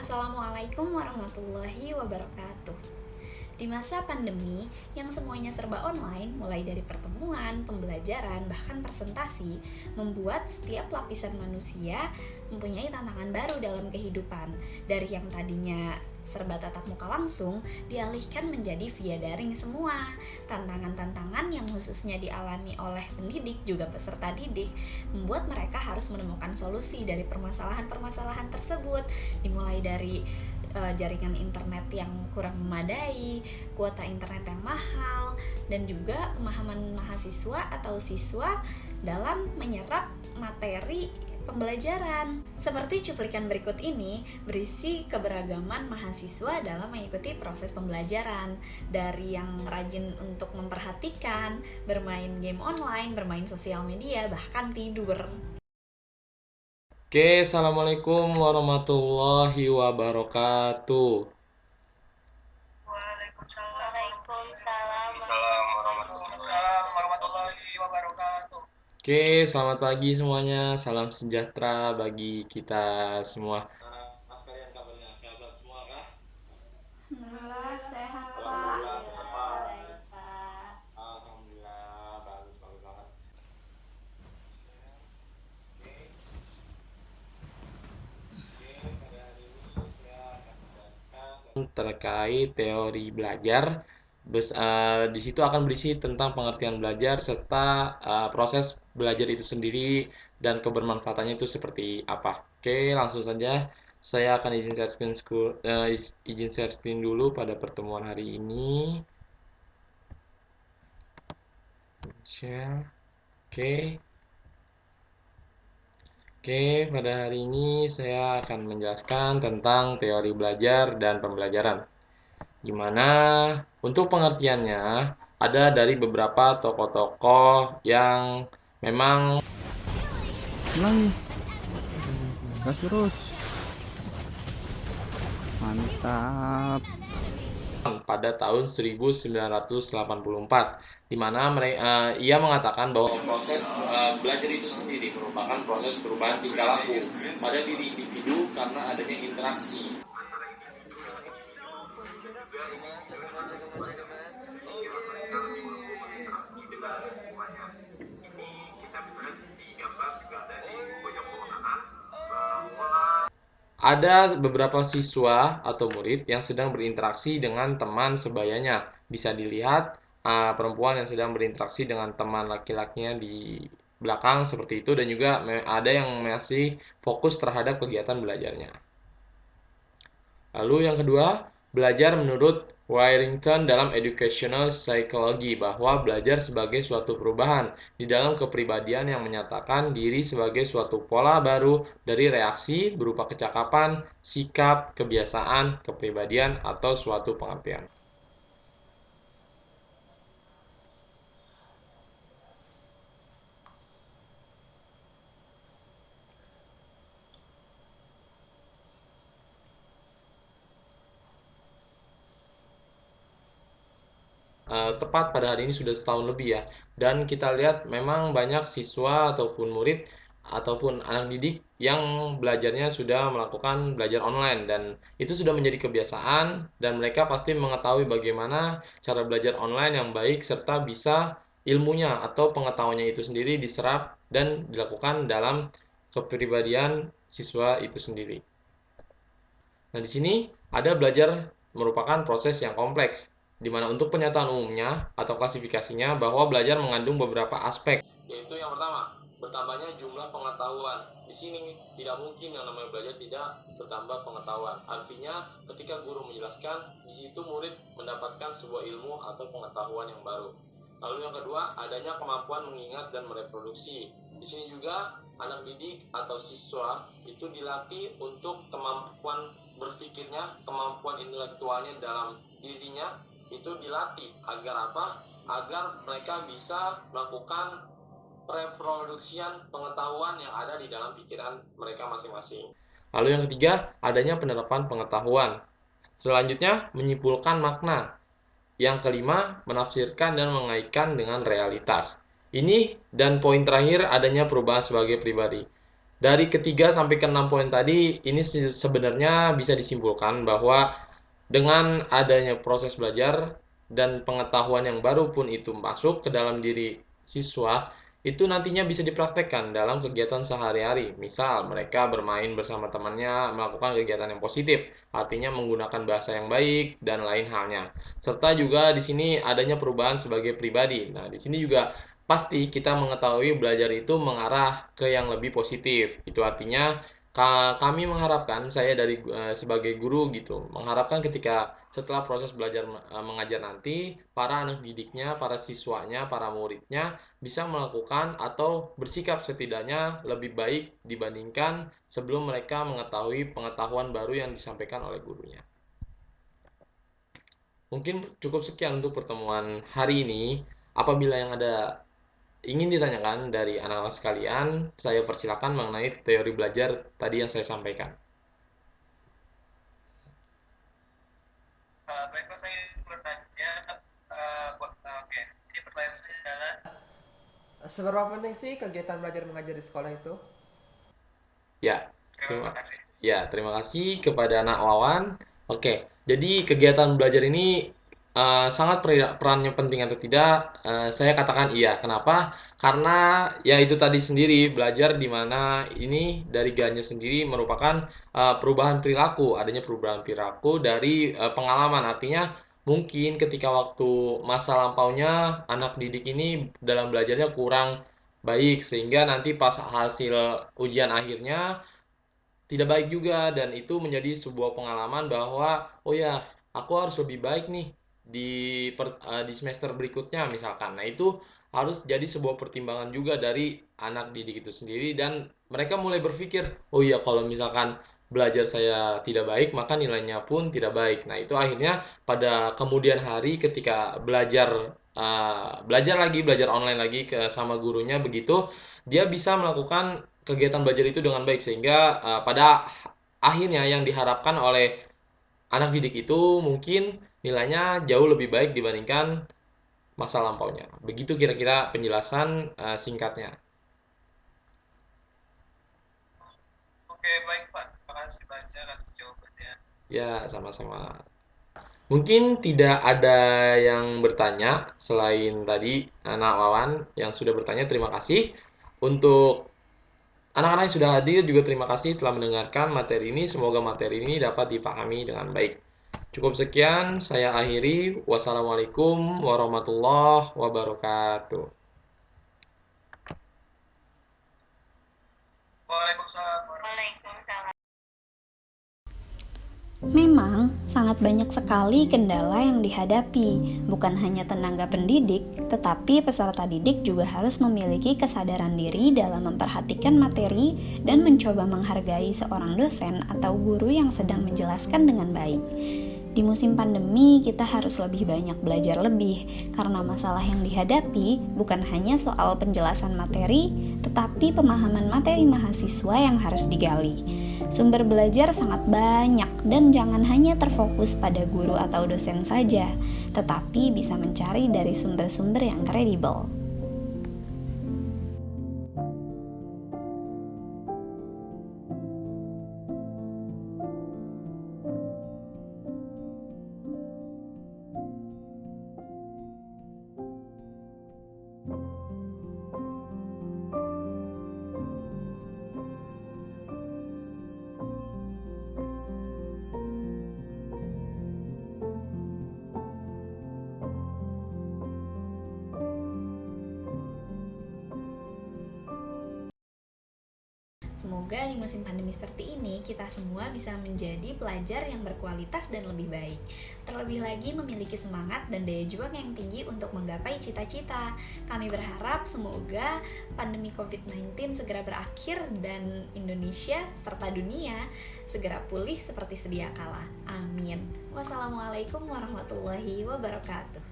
Assalamualaikum warahmatullahi wabarakatuh. Di masa pandemi yang semuanya serba online, mulai dari pertemuan, pembelajaran, bahkan presentasi, membuat setiap lapisan manusia mempunyai tantangan baru dalam kehidupan. Dari yang tadinya serba tatap muka langsung, dialihkan menjadi via daring semua. Tantangan-tantangan yang khususnya dialami oleh pendidik juga peserta didik, membuat mereka harus menemukan solusi dari permasalahan-permasalahan tersebut, dimulai dari jaringan internet yang kurang memadai, kuota internet yang mahal, dan juga pemahaman mahasiswa atau siswa dalam menyerap materi pembelajaran. Seperti cuplikan berikut ini berisi keberagaman mahasiswa dalam mengikuti proses pembelajaran, dari yang rajin untuk memperhatikan, bermain game online, bermain sosial media, bahkan tidur. Oke, assalamualaikum warahmatullahi wabarakatuh. Waalaikumsalam warahmatullahi wabarakatuh. Oke, selamat pagi semuanya. Salam sejahtera bagi kita semua. Mas kalian kabarnya sehat semua kah? Alhamdulillah sehat, Pak. Alhamdulillah sehat, Pak. baik, Pak. Alhamdulillah, bagus banget. Pada hari ini saya akan menjelaskan terkait teori belajar. Di situ akan berisi tentang pengertian belajar serta proses belajar itu sendiri dan kebermanfaatannya itu seperti apa. Oke, langsung saja saya akan izin share screen dulu pada pertemuan hari ini. Share. Oke. Oke, pada hari ini saya akan menjelaskan tentang teori belajar dan pembelajaran. Gimana untuk pengertiannya ada dari beberapa tokoh-tokoh yang memang Lagi gas terus, mantap. pada tahun 1984, di mana ia mengatakan bahwa proses belajar itu sendiri merupakan proses perubahan tingkah laku pada diri individu karena adanya interaksi. Ada beberapa siswa atau murid yang sedang berinteraksi dengan teman sebayanya. Bisa dilihat perempuan yang sedang berinteraksi dengan teman laki-lakinya di belakang seperti itu, dan juga ada yang masih fokus terhadap kegiatan belajarnya. Lalu yang kedua, belajar menurut Warrington dalam Educational Psychology, bahwa belajar sebagai suatu perubahan di dalam kepribadian yang menyatakan diri sebagai suatu pola baru dari reaksi berupa kecakapan, sikap, kebiasaan, kepribadian, atau suatu pengertian. Tepat pada hari ini sudah setahun lebih ya, dan kita lihat memang banyak siswa ataupun murid ataupun anak didik yang belajarnya sudah melakukan belajar online, dan itu sudah menjadi kebiasaan, dan mereka pasti mengetahui bagaimana cara belajar online yang baik serta bisa ilmunya atau pengetahuannya itu sendiri diserap dan dilakukan dalam kepribadian siswa itu sendiri. Nah, di sini ada belajar merupakan proses yang kompleks, di mana untuk pernyataan umumnya atau klasifikasinya bahwa belajar mengandung beberapa aspek, yaitu yang pertama, bertambahnya jumlah pengetahuan. Di sini tidak mungkin yang namanya belajar tidak bertambah pengetahuan. Artinya, ketika guru menjelaskan, di situ murid mendapatkan sebuah ilmu atau pengetahuan yang baru. Lalu yang kedua, adanya kemampuan mengingat dan mereproduksi. Di sini juga anak didik atau siswa itu dilatih untuk kemampuan berpikirnya, kemampuan intelektualnya dalam dirinya itu dilatih agar apa? Agar mereka bisa melakukan reproduksian pengetahuan yang ada di dalam pikiran mereka masing-masing. Lalu yang ketiga, adanya penerapan pengetahuan. Selanjutnya, menyimpulkan makna. Yang kelima, menafsirkan dan mengaitkan dengan realitas. Ini dan poin terakhir, adanya perubahan sebagai pribadi. Dari ketiga sampai ke 6 poin tadi, ini sebenarnya bisa disimpulkan bahwa dengan adanya proses belajar dan pengetahuan yang baru pun itu masuk ke dalam diri siswa, itu nantinya bisa dipraktekkan dalam kegiatan sehari-hari. Misal, mereka bermain bersama temannya, melakukan kegiatan yang positif, artinya menggunakan bahasa yang baik dan lain halnya. Serta juga di sini adanya perubahan sebagai pribadi. Nah, di sini juga pasti kita mengetahui belajar itu mengarah ke yang lebih positif. Itu artinya kami mengharapkan, saya dari sebagai guru gitu, mengharapkan ketika setelah proses belajar mengajar nanti, para anak didiknya, para siswanya, para muridnya bisa melakukan atau bersikap setidaknya lebih baik dibandingkan sebelum mereka mengetahui pengetahuan baru yang disampaikan oleh gurunya. Mungkin cukup sekian untuk pertemuan hari ini. Apabila yang ada ingin ditanyakan dari anak-anak sekalian, saya persilakan mengenai teori belajar tadi yang saya sampaikan. Baiklah, saya bertanya. Oke, jadi pertanyaan saya adalah seberapa penting sih kegiatan belajar mengajar di sekolah itu? Ya, Terima kasih. terima kasih kepada anak Wawan. Oke, jadi kegiatan belajar ini sangat perannya penting atau tidak? Saya katakan iya. Kenapa? Karena ya itu tadi sendiri, belajar di mana ini dari Ganya sendiri merupakan perubahan perilaku, adanya perubahan perilaku dari pengalaman. Artinya mungkin ketika waktu masa lampaunya anak didik ini dalam belajarnya kurang baik, sehingga nanti pas hasil ujian akhirnya tidak baik juga, dan itu menjadi sebuah pengalaman bahwa oh ya, aku harus lebih baik nih di semester berikutnya misalkan. Nah, itu harus jadi sebuah pertimbangan juga dari anak didik itu sendiri, dan mereka mulai berpikir, oh iya, kalau misalkan belajar saya tidak baik, maka nilainya pun tidak baik. Nah, itu akhirnya pada kemudian hari ketika belajar online lagi sama gurunya begitu, dia bisa melakukan kegiatan belajar itu dengan baik, sehingga pada akhirnya yang diharapkan oleh anak didik itu mungkin nilainya jauh lebih baik dibandingkan masa lampaunya. Begitu kira-kira penjelasan singkatnya. Oke, baik Pak. Terima kasih banyak atas jawabannya. Ya, sama-sama. Mungkin tidak ada yang bertanya selain tadi anak Wawan yang sudah bertanya. Terima kasih. Untuk anak-anak yang sudah hadir juga terima kasih telah mendengarkan materi ini. Semoga materi ini dapat dipahami dengan baik. Cukup sekian, saya akhiri. Wassalamualaikum warahmatullahi wabarakatuh. Waalaikumsalam. Waalaikumsalam. Memang sangat banyak sekali kendala yang dihadapi, bukan hanya tenaga pendidik, tetapi peserta didik juga harus memiliki kesadaran diri dalam memperhatikan materi dan mencoba menghargai seorang dosen atau guru yang sedang menjelaskan dengan baik. Di musim pandemi, kita harus lebih banyak belajar lebih, karena masalah yang dihadapi bukan hanya soal penjelasan materi, tetapi pemahaman materi mahasiswa yang harus digali. Sumber belajar sangat banyak, dan jangan hanya terfokus pada guru atau dosen saja, tetapi bisa mencari dari sumber-sumber yang kredibel. Semoga di musim pandemi seperti ini kita semua bisa menjadi pelajar yang berkualitas dan lebih baik. Terlebih lagi memiliki semangat dan daya juang yang tinggi untuk menggapai cita-cita. Kami berharap semoga pandemi COVID-19 segera berakhir dan Indonesia serta dunia segera pulih seperti sedia kala. Amin. Wassalamualaikum warahmatullahi wabarakatuh.